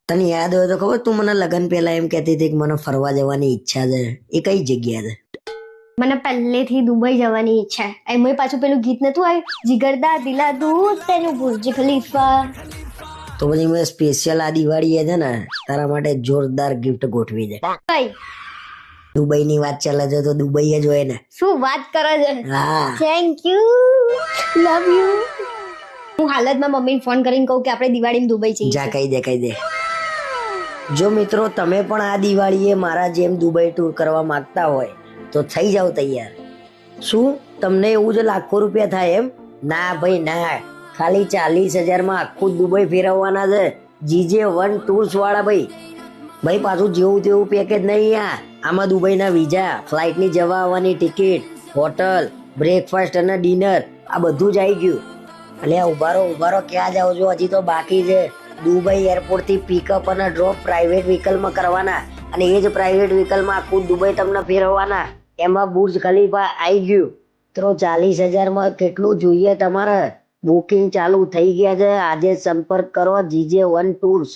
તને યાદ હોય તો ખબર, તું મને લગ્ન પહેલા એમ કહેતી હતી કે મને ફરવા જવાની ઈચ્છા છે, એ કઈ જગ્યા છે? મને પહેલેથી દુબઈ જવાની ઈચ્છા છે. એમાં પાછું પેલું ગીત નતું આવ્યું, જીગરદા દિલા દૂર તેનું બુર્જ ખલીફા. તો પછી મેં સ્પેશિયલ આ દિવાળીએ છે ને તારા માટે જોરદાર ગિફ્ટ ગોઠવી છે. કઈ દુબઈ ની વાત ચાલે છે તો દુબઈ જ હોય ને. શું વાત કરે છે? હા, થેન્ક યુ, લવ યુ. હું હાલતમાં મમ્મીને ફોન કરીને કહું કે આપણે દિવાળીમાં દુબઈ જઈએ જા છીએ. કહી દે. જો મિત્રો તમે પણ આ દિવાળીએ મારા જેમ દુબઈ ટૂર કરવા માંગતા હોય તો થઈ જાવ તૈયાર. શું તમને એવું જ લાખો રૂપિયા થાય એમ? ના ભાઈ ના, ખાલી 40,000 માં આખું દુબઈ ફેરવવાના છે. GJ1 ટૂર્સ વાળા ભાઈ પાછું જેવું તેવું પેકેજ નહીં. આમાં દુબઈના વિઝા, ફ્લાઇટની જવા આવવાની ટિકિટ, હોટલ, બ્રેકફાસ્ટ અને ડિનર આ બધું જ આવી ગયું. એટલે ઉભા રહો ક્યાં જાઓ છો? હજી તો બાકી છે. દુબઈ એરપોર્ટ થી પિકઅપ અને ડ્રોપ પ્રાઇવેટ વ્હીકલમાં કરવાના, અને એ જ પ્રાઇવેટ વ્હીકલમાં આખું દુબઈ તમને ફેરવવાના. એમાં બુર્જ ખલીફા આવી ગયું. તો 40,000 માં કેટલું જોઈએ તમારે? બુકિંગ ચાલુ થઈ ગયા છે. આજે સંપર્ક કરો GJ1 ટૂર્સ.